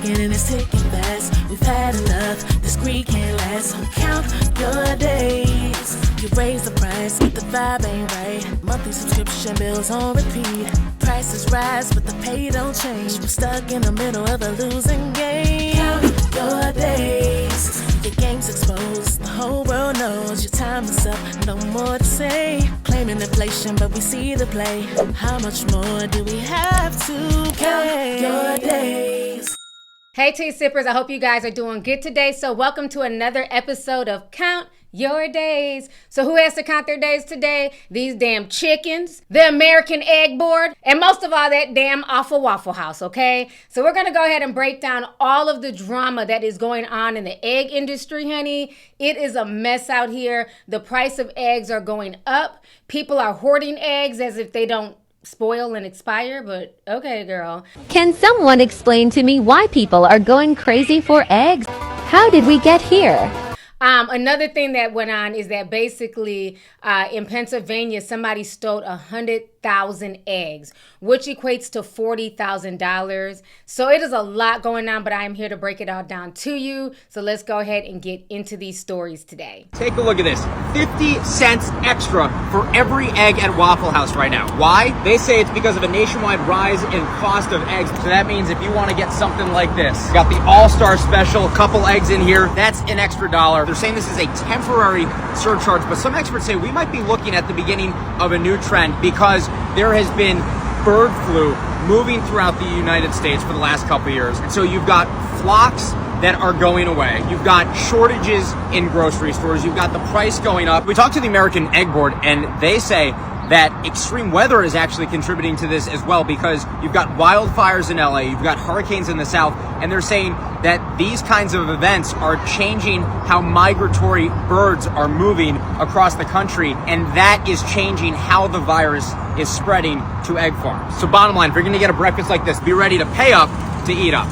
ticking and it's ticking fast. We've had enough, this greed can't last. So count your days. You raise the price, but the vibe ain't right. Monthly subscription bills on repeat. Prices rise, but the pay don't change. We're stuck in the middle of a losing game. Count your days. Your game's exposed, the whole world knows your time is up, no more to say. Claiming inflation, but we see the play. How much more do we have to pay? Count your days. Hey tea sippers, I hope you guys are doing good today. So welcome to another episode of Count Your Days. So who has to count their days today? These damn chickens, the American Egg Board, and most of all that damn awful Waffle House, okay? So we're gonna go ahead and break down all of the drama that is going on in the egg industry, honey. It is a mess out here. The price of eggs are going up. People are hoarding eggs as if they don't spoil and expire, but okay, girl. Can someone explain to me why people are going crazy for eggs? How did we get here? Another thing that went on is that basically in Pennsylvania, somebody stole 100,000 eggs, which equates to $40,000. So it is a lot going on, but I am here to break it all down to you. So let's go ahead and get into these stories today. Take a look at this. 50 cents extra for every egg at Waffle House right now. Why? They say it's because of a nationwide rise in cost of eggs. So that means if you want to get something like this, got the All-Star Special, a couple eggs in here, that's an extra $1. They're saying this is a temporary surcharge, but some experts say we might be looking at the beginning of a new trend because there has been bird flu moving throughout the United States for the last couple of years. And so you've got flocks that are going away. You've got shortages in grocery stores. You've got the price going up. We talked to the American Egg Board, and they say that extreme weather is actually contributing to this as well, because you've got wildfires in LA, you've got hurricanes in the south, and they're saying that these kinds of events are changing how migratory birds are moving across the country, and that is changing how the virus is spreading to egg farms. So bottom line, if you're gonna get a breakfast like this, be ready to pay up to eat up.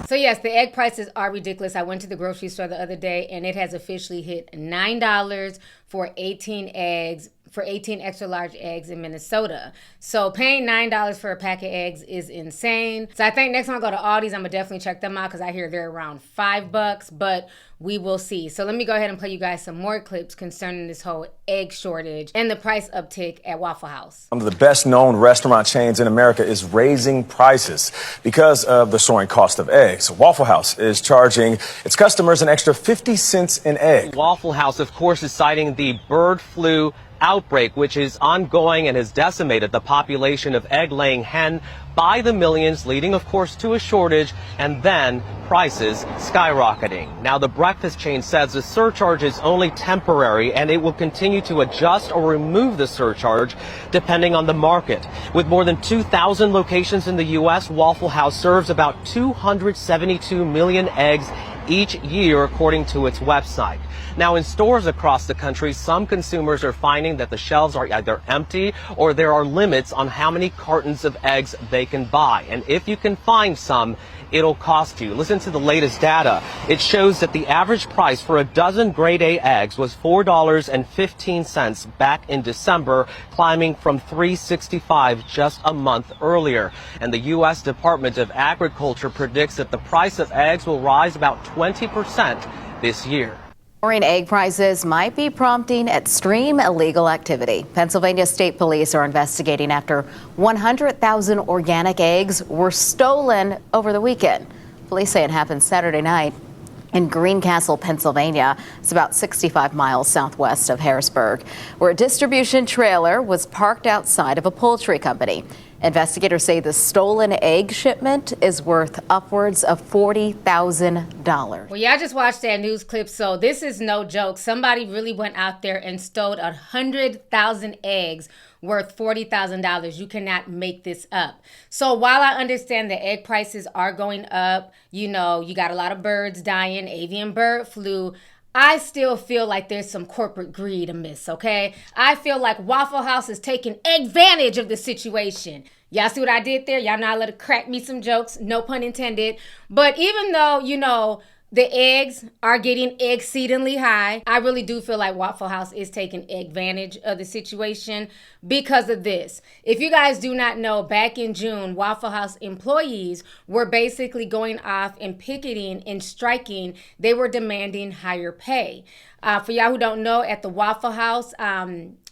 So yes, the egg prices are ridiculous. I went to the grocery store the other day and it has officially hit $9 for 18 eggs, for 18 extra large eggs in Minnesota. So paying $9 for a pack of eggs is insane. So I think next time I go to Aldi's, I'm gonna definitely check them out because I hear they're around $5, but we will see. So let me go ahead and play you guys some more clips concerning this whole egg shortage and the price uptick at Waffle House. One of the best known restaurant chains in America is raising prices because of the soaring cost of eggs. Waffle House is charging its customers an extra 50 cents an egg. Waffle House, of course, is citing the bird flu outbreak, which is ongoing and has decimated the population of egg-laying hen by the millions, leading, of course, to a shortage and then prices skyrocketing. Now, the breakfast chain says the surcharge is only temporary and it will continue to adjust or remove the surcharge depending on the market. With more than 2,000 locations in the U.S., Waffle House serves about 272 million eggs each year, according to its website. Now, in stores across the country, some consumers are finding that the shelves are either empty or there are limits on how many cartons of eggs they can buy. And if you can find some, it'll cost you. Listen to the latest data. It shows that the average price for a dozen grade A eggs was $4.15 back in December, climbing from $3.65 just a month earlier. And the U.S. Department of Agriculture predicts that the price of eggs will rise about 20% this year. Soaring egg prices might be prompting extreme illegal activity. Pennsylvania State Police are investigating after 100,000 organic eggs were stolen over the weekend. Police say it happened Saturday night in Greencastle, Pennsylvania. It's about 65 miles southwest of Harrisburg, where a distribution trailer was parked outside of a poultry company. Investigators say the stolen egg shipment is worth upwards of $40,000. Well, y'all just watched that news clip, so this is no joke. Somebody really went out there and stole 100,000 eggs worth $40,000. You cannot make this up. So while I understand the egg prices are going up, you know, you got a lot of birds dying, avian bird flu, I still feel like there's some corporate greed amiss, okay? I feel like Waffle House is taking advantage of the situation. Y'all see what I did there? Y'all know I let it crack me some jokes, no pun intended. But even though, you know, The eggs are getting exceedingly high. I really do feel like Waffle House is taking advantage of the situation because of this. If you guys do not know, back in June, Waffle House employees were basically going off and picketing and striking. They were demanding higher pay. For y'all who don't know, at the Waffle House,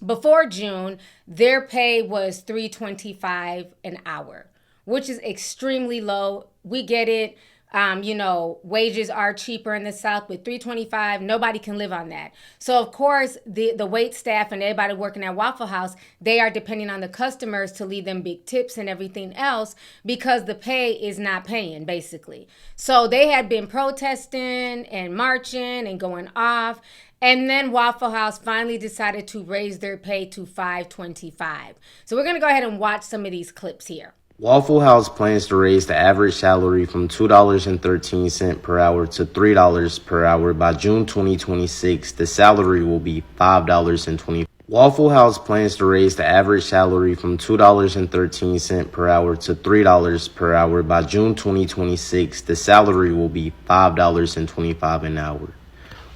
before June, their pay was $3.25 an hour, which is extremely low. We get it. Wages are cheaper in the South, but $3.25, nobody can live on that. So of course, the wait staff and everybody working at Waffle House, they are depending on the customers to leave them big tips and everything else because the pay is not paying, basically. So they had been protesting and marching and going off. And then Waffle House finally decided to raise their pay to $5.25. So we're going to go ahead and watch some of these clips here. Waffle House plans to raise the average salary from $2.13 per hour to $3 per hour by June 2026. The salary will be $5.20. Waffle House plans to raise the average salary from $2.13 per hour to $3 per hour by June 2026. The salary will be $5.25 an hour.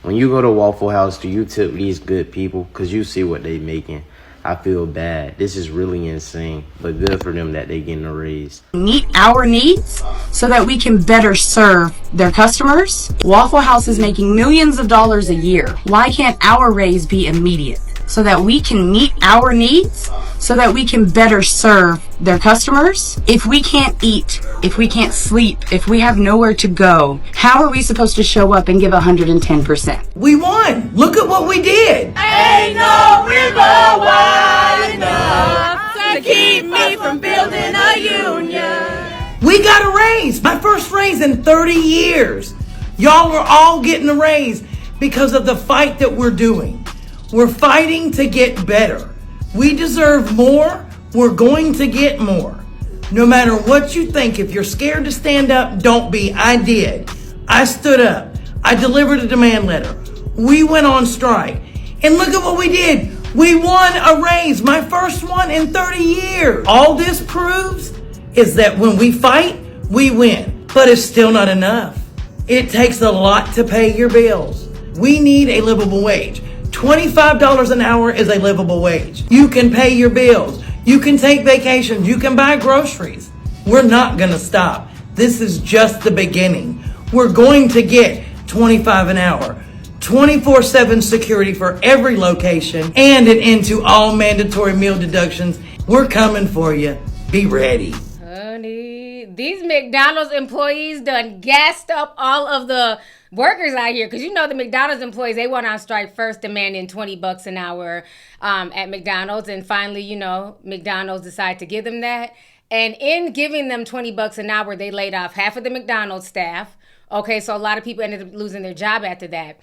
When you go to Waffle House, do you tip these good people? Because you see what they making. I feel bad. This is really insane, but good for them that they getting a raise. Meet our needs so that we can better serve their customers. Waffle House is making millions of dollars a year. Why can't our raise be immediate so that we can meet our needs so that we can better serve their customers? If we can't eat, if we can't sleep, if we have nowhere to go, how are we supposed to show up and give 110%? We won. Look at what we did. Ain't no river wide enough to keep me from building a union. We got a raise. My first raise in 30 years. Y'all are all getting a raise because of the fight that we're doing. We're fighting to get better. We deserve more. We're going to get more. No matter what you think, if you're scared to stand up, don't be. I did. I stood up. I delivered a demand letter. We went on strike. And look at what we did. We won a raise, my first one in 30 years. All this proves is that when we fight, we win. But it's still not enough. It takes a lot to pay your bills. We need a livable wage. $25 an hour is a livable wage. You can pay your bills. You can take vacations. You can buy groceries. We're not going to stop. This is just the beginning. We're going to get $25 an hour, 24/7 security for every location, and an end to all mandatory meal deductions. We're coming for you. Be ready. Honey, these McDonald's employees done gassed up all of the workers out here, because you know the McDonald's employees, they went on strike first demanding $20 an hour at McDonald's, and finally, McDonald's decided to give them that. And in giving them $20 an hour, they laid off half of the McDonald's staff. Okay, so a lot of people ended up losing their job after that.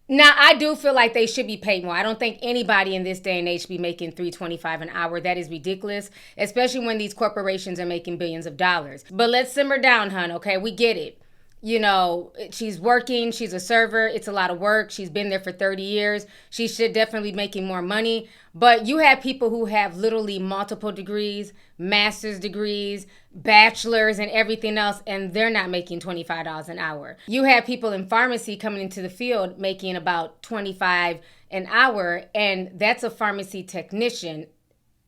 Now, I do feel like they should be paid more. I don't think anybody in this day and age should be making $3.25 an hour. That is ridiculous, especially when these corporations are making billions of dollars. But let's simmer down, hun, okay? We get it. She's working, she's a server, it's a lot of work, she's been there for 30 years, she should definitely be making more money. But you have people who have literally multiple degrees, master's degrees, bachelors, and everything else, and they're not making $25 an hour. You have people in pharmacy coming into the field making about $25 an hour, and that's a pharmacy technician.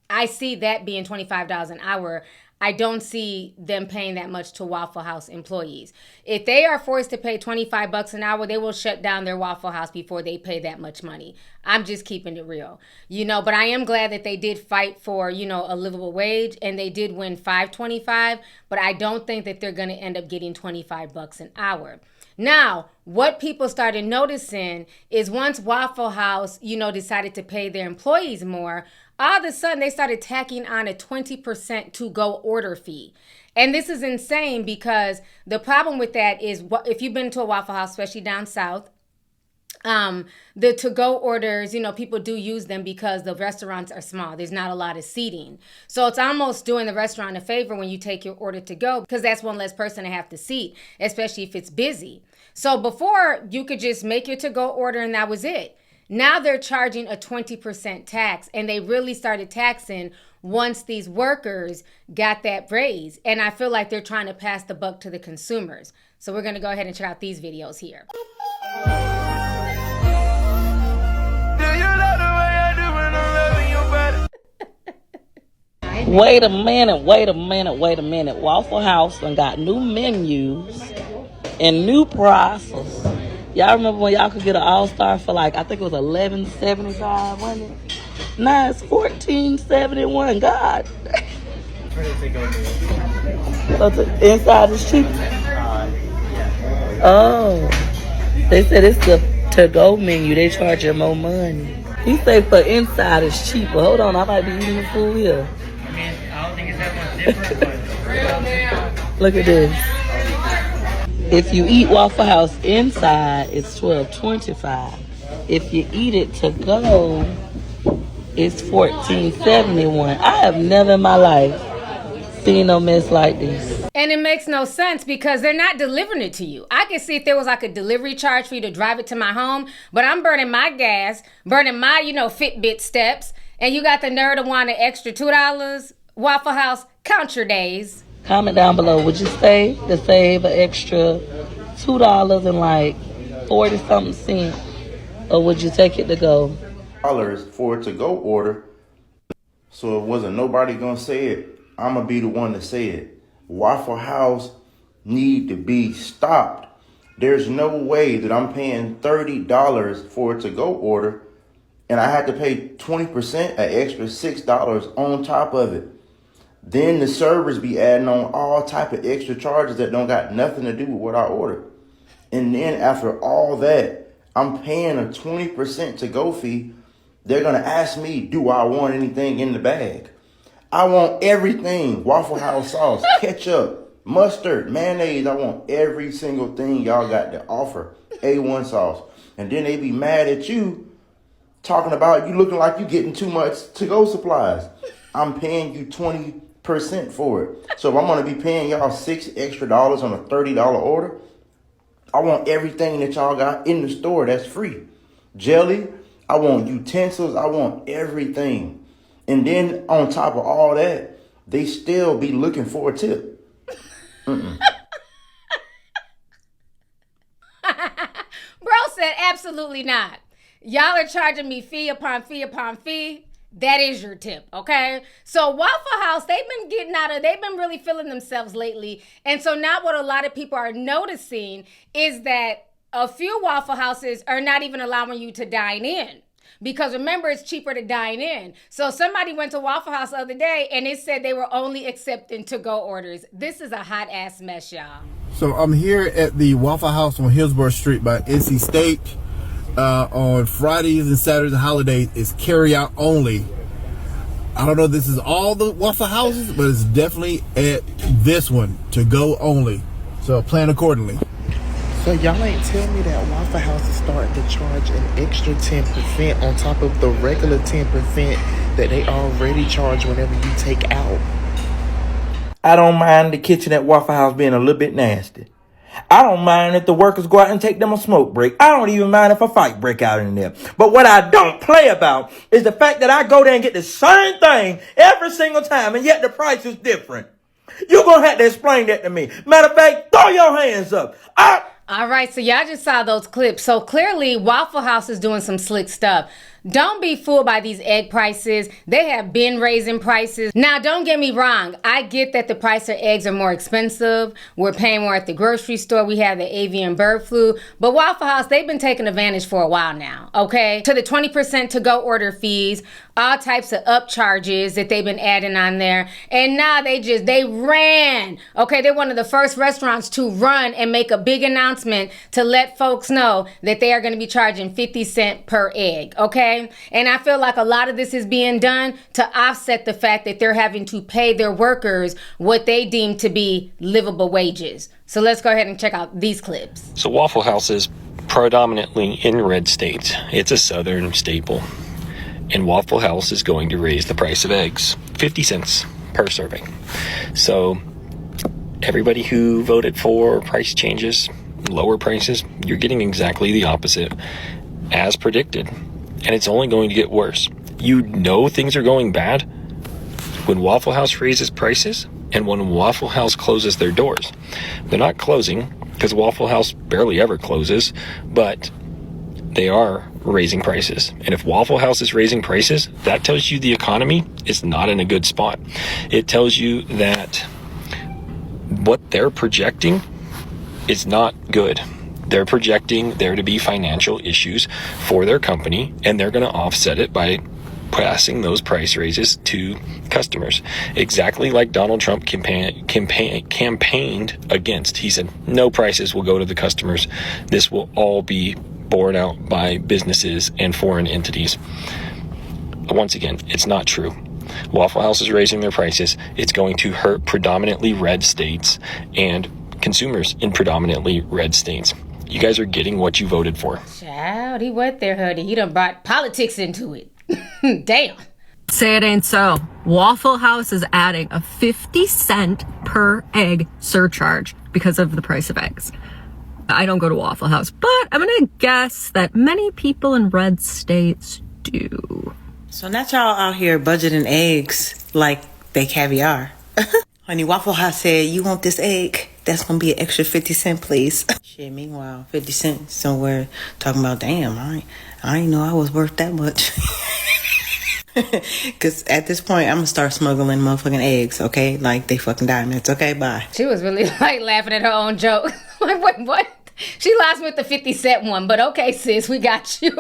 I see that being $25 an hour. I don't see them paying that much to Waffle House employees. If they are forced to pay $25 an hour, they will shut down their Waffle House before they pay that much money. I'm just keeping it real, but I am glad that they did fight for, a livable wage, and they did win $5.25, but I don't think that they're going to end up getting $25 an hour. Now, what people started noticing is once Waffle House, decided to pay their employees more, all of a sudden they started tacking on a 20% to-go order fee. And this is insane because the problem with that is if you've been to a Waffle House, especially down south, the to-go orders, people do use them because the restaurants are small. There's not a lot of seating. So it's almost doing the restaurant a favor when you take your order to go, because that's one less person to have to seat, especially if it's busy. So before, you could just make your to-go order and that was it. Now they're charging a 20% tax, and they really started taxing once these workers got that raise. And I feel like they're trying to pass the buck to the consumers. So we're going to go ahead and check out these videos here. Wait a minute. Waffle House done got new menus and new prices. Y'all remember when y'all could get an All-Star for like, I think it was $11.75, wasn't it? Now it's $14.71. God. So the inside is cheap. Oh, they said it's the to-go menu. They charge you more money. He say for inside is cheaper. Hold on, I might be eating the food here. I don't think it's that much different, but Look at this. If you eat Waffle House inside, it's $12.25. If you eat it to go, it's $14.71. I have never in my life seen no mess like this. And it makes no sense because they're not delivering it to you. I can see if there was like a delivery charge for you to drive it to my home, but I'm burning my gas, burning my, Fitbit steps, and you got the nerve to want an extra $2? Waffle House, count your days. Comment down below. Would you stay to save an extra $2 and like 40-something cents? Or would you take it to go? For a to-go order. So it wasn't nobody gonna say it. I'm gonna be the one to say it. Waffle House need to be stopped. There's no way that I'm paying $30 for a to-go order and I had to pay 20%, an extra $6 on top of it. Then the servers be adding on all type of extra charges that don't got nothing to do with what I ordered. And then after all that, I'm paying a 20% to-go fee. They're gonna ask me, do I want anything in the bag? I want everything. Waffle House sauce, ketchup, mustard, mayonnaise. I want every single thing y'all got to offer. A1 sauce. And then they be mad at you talking about you looking like you getting too much to-go supplies. I'm paying you 20% for it. So if I'm gonna be paying y'all $6 extra on a $30 order, I want everything that y'all got in the store that's free. Jelly, I want utensils, I want everything. And then on top of all that, they still be looking for a tip. Bro said absolutely not. Y'all are charging me fee upon fee upon fee. That is your tip, okay? So Waffle House, they've been really feeling themselves lately. And so now what a lot of people are noticing is that a few Waffle Houses are not even allowing you to dine in. Because remember, it's cheaper to dine in. So somebody went to Waffle House the other day and it said they were only accepting to-go orders. This is a hot ass mess, y'all. So I'm here at the Waffle House on Hillsborough Street by NC State. On Fridays and Saturdays and holidays, it's carry out only. I don't know if this is all the Waffle Houses, but it's definitely at this one, to go only. So plan accordingly. So y'all ain't tell me that Waffle House is starting to charge an extra 10% on top of the regular 10% that they already charge whenever you take out. I don't mind the kitchen at Waffle House being a little bit nasty. I don't mind if the workers go out and take them a smoke break. I don't even mind if a fight break out in there. But what I don't play about is the fact that I go there and get the same thing every single time, and yet the price is different. You're going to have to explain that to me. Matter of fact, throw your hands up. All right, so y'all just saw those clips. So clearly, Waffle House is doing some slick stuff. Don't be fooled by these egg prices. They have been raising prices. Now, don't get me wrong. I get that the price of eggs are more expensive. We're paying more at the grocery store. We have the avian bird flu. But Waffle House, they've been taking advantage for a while now, okay? To the 20% to-go order fees, all types of upcharges that they've been adding on there. And now they ran. Okay, they're one of the first restaurants to run and make a big announcement to let folks know that they are going to be charging 50 cents per egg, okay? And I feel like a lot of this is being done to offset the fact that they're having to pay their workers what they deem to be livable wages. So let's go ahead and check out these clips. So Waffle House is predominantly in red states. It's a southern staple. And Waffle House is going to raise the price of eggs 50 cents per serving. So everybody who voted for price changes, lower prices, you're getting exactly the opposite as predicted. And it's only going to get worse. You know things are going bad When Waffle House raises prices and when Waffle House closes their doors, they're not closing because Waffle House barely ever closes, but they are raising prices. And if Waffle House is raising prices, that tells you the economy is not in a good spot. It tells you that what they're projecting is not good. They're projecting there to be financial issues for their company, and they're going to offset it by passing those price raises to customers. Exactly like Donald Trump campaigned against. He said, no prices will go to the customers. This will all be borne out by businesses and foreign entities. Once again, it's not true. Waffle House is raising their prices. It's going to hurt predominantly red states and consumers in predominantly red states. You guys are getting what you voted for. Child, he went there, honey. He done brought politics into it. Damn. Say it ain't so. Waffle House is adding a 50-cent per egg surcharge because of the price of eggs. I don't go to Waffle House, but I'm going to guess that many people in red states do. So not y'all out here budgeting eggs like they caviar. Honey, Waffle House said, you want this egg? That's going to be an extra 50 cents, please. Shit, meanwhile, 50 cents somewhere talking about, damn, I didn't know I was worth that much. Because at this point, I'm going to start smuggling motherfucking eggs, okay? Like they fucking diamonds, okay? Bye. She was really like laughing at her own joke. Like, wait, what? She lost me with the 50-cent one, but okay, sis, we got you.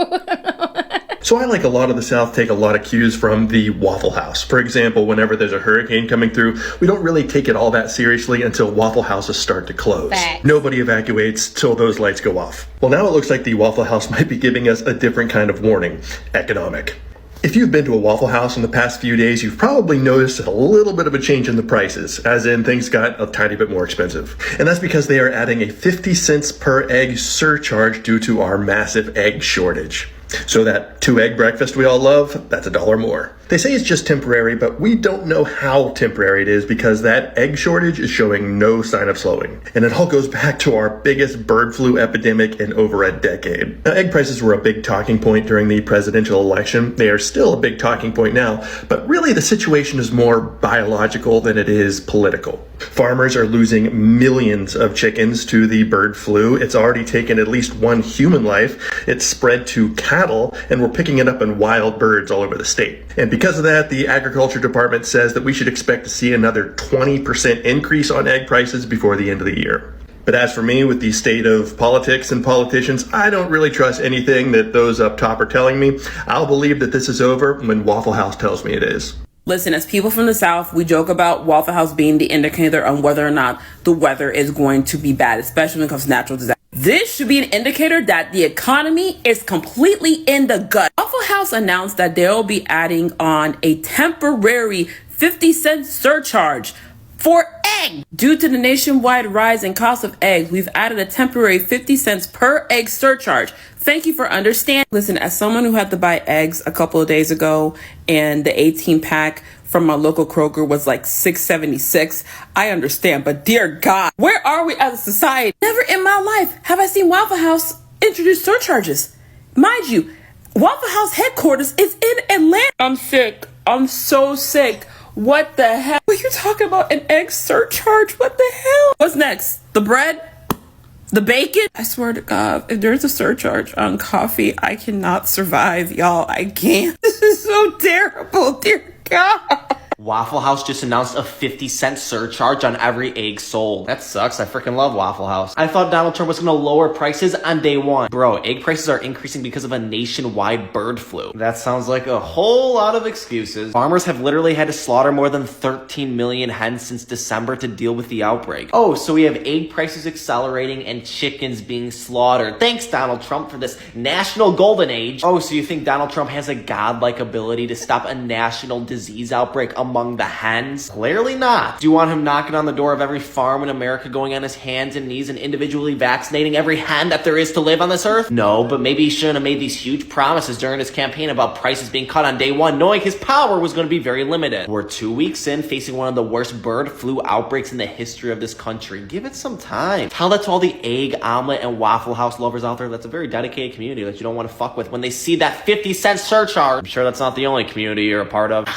So I, like a lot of the South, take a lot of cues from the Waffle House. For example, whenever there's a hurricane coming through, we don't really take it all that seriously until Waffle Houses start to close. Facts. Nobody evacuates till those lights go off. Well, now it looks like the Waffle House might be giving us a different kind of warning: economic. If you've been to a Waffle House in the past few days, you've probably noticed a little bit of a change in the prices, as in things got a tiny bit more expensive. And that's because they are adding a 50 cents per egg surcharge due to our massive egg shortage. So that 2-egg breakfast we all love, that's $1 more. They say it's just temporary, but we don't know how temporary it is because that egg shortage is showing no sign of slowing. And it all goes back to our biggest bird flu epidemic in over a decade. Now, egg prices were a big talking point during the presidential election. They are still a big talking point now, but really the situation is more biological than it is political. Farmers are losing millions of chickens to the bird flu. It's already taken at least one human life. It's spread to cattle, and we're picking it up in wild birds all over the state. And because of that, the agriculture department says that we should expect to see another 20% increase on egg prices before the end of the year. But as for me, with the state of politics and politicians, I don't really trust anything that those up top are telling me. I'll believe that this is over when Waffle House tells me it is. Listen, as people from the South, we joke about Waffle House being the indicator on whether or not the weather is going to be bad, especially when it comes to natural disasters. This should be an indicator that the economy is completely in the gut. Waffle House announced that they'll be adding on a temporary 50-cent surcharge for egg. Due to the nationwide rise in cost of eggs, we've added a temporary 50 cents per egg surcharge. Thank you for understanding. Listen, as someone who had to buy eggs a couple of days ago and the 18-pack from my local Kroger was like $6.76, I understand. But dear God, where are we as a society? Never in my life have I seen Waffle House introduce surcharges. Mind you, Waffle House headquarters is in Atlanta. I'm sick. I'm so sick. What the hell? What are you talking about? An egg surcharge? What the hell? What's next? The bread? The bacon? I swear to God, if there's a surcharge on coffee, I cannot survive, y'all. I can't. This is so terrible, dear God. Waffle House just announced a 50-cent surcharge on every egg sold. That sucks. I freaking love Waffle House. I thought Donald Trump was going to lower prices on day one. Bro, egg prices are increasing because of a nationwide bird flu. That sounds like a whole lot of excuses. Farmers have literally had to slaughter more than 13 million hens since December to deal with the outbreak. Oh, so we have egg prices accelerating and chickens being slaughtered. Thanks, Donald Trump, for this national golden age. Oh, so you think Donald Trump has a godlike ability to stop a national disease outbreak among the hens? Clearly not. Do you want him knocking on the door of every farm in America, going on his hands and knees and individually vaccinating every hen that there is to live on this earth? No, but maybe he shouldn't have made these huge promises during his campaign about prices being cut on day one, knowing his power was going to be very limited. We're 2 weeks in, facing one of the worst bird flu outbreaks in the history of this country. Give it some time. Tell that to all the egg, omelet, and Waffle House lovers out there. That's a very dedicated community that you don't want to fuck with when they see that 50-cent surcharge. I'm sure that's not the only community you're a part of.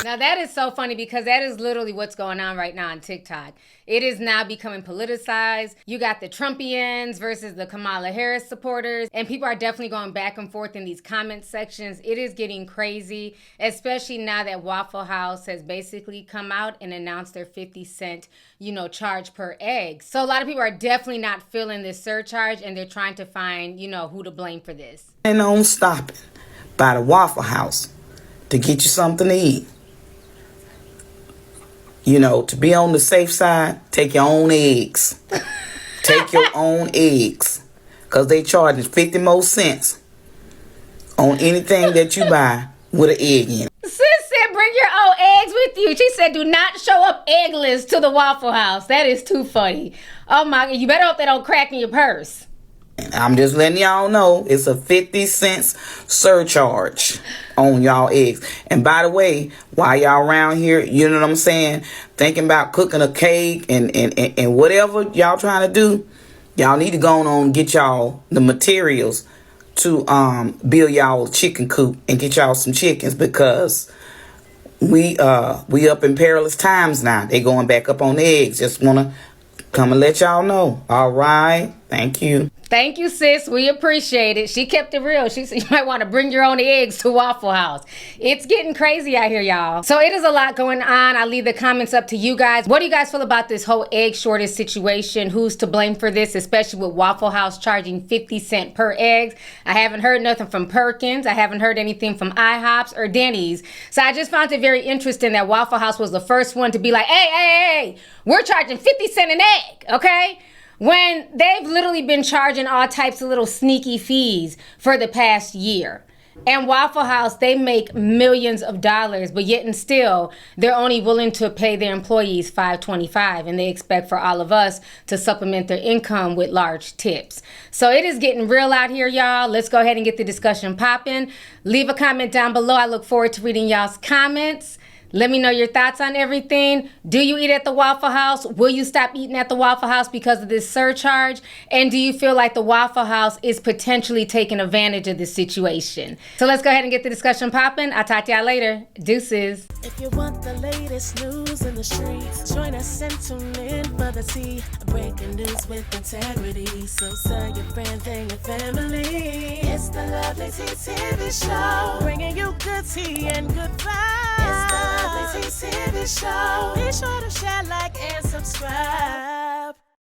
Now that is so funny because that is literally what's going on right now on TikTok. It is now becoming politicized. You got the Trumpians versus the Kamala Harris supporters, and people are definitely going back and forth in these comment sections. It is getting crazy, especially now that Waffle House has basically come out and announced their 50-cent, charge per egg. So a lot of people are definitely not feeling this surcharge, and they're trying to find, who to blame for this. And on stopping by the Waffle House to get you something to eat. To be on the safe side, take your own eggs. Take your own eggs. Because they charge 50 more cents on anything that you buy with an egg in it. Sis said bring your own eggs with you. She said do not show up eggless to the Waffle House. That is too funny. Oh my God, you better hope they don't crack in your purse. I'm just letting y'all know it's a 50 cents surcharge on y'all eggs. And by the way, while y'all around here, you know what I'm saying, thinking about cooking a cake and whatever y'all trying to do, y'all need to go on and get y'all the materials to build y'all a chicken coop and get y'all some chickens, because we up in perilous times now. They going back up on the eggs. Just want to come and let y'all know. All right. Thank you. Thank you, sis. We appreciate it. She kept it real. She said you might want to bring your own eggs to Waffle House. It's getting crazy out here, y'all. So it is a lot going on. I'll leave the comments up to you guys. What do you guys feel about this whole egg shortage situation? Who's to blame for this, especially with Waffle House charging 50 cents per egg? I haven't heard nothing from Perkins. I haven't heard anything from IHOPs or Denny's. So I just found it very interesting that Waffle House was the first one to be like, hey, we're charging 50 cents an egg, okay? When they've literally been charging all types of little sneaky fees for the past year. And Waffle House, they make millions of dollars, but yet and still, they're only willing to pay their employees $5.25, and they expect for all of us to supplement their income with large tips. So it is getting real out here, y'all. Let's go ahead and get the discussion popping. Leave a comment down below. I look forward to reading y'all's comments. Let me know your thoughts on everything. Do you eat at the Waffle House? Will you stop eating at the Waffle House because of this surcharge? And do you feel like the Waffle House is potentially taking advantage of this situation? So let's go ahead and get the discussion popping. I'll talk to y'all later. Deuces. If you want the latest news in the streets, join us and tune in for the tea. Breaking news with integrity. So tell your friends and your family. It's the Lovelyti TV show, bringing you good tea and good vibes. It's the Lovelyti TV show. Be sure to share, like, and subscribe.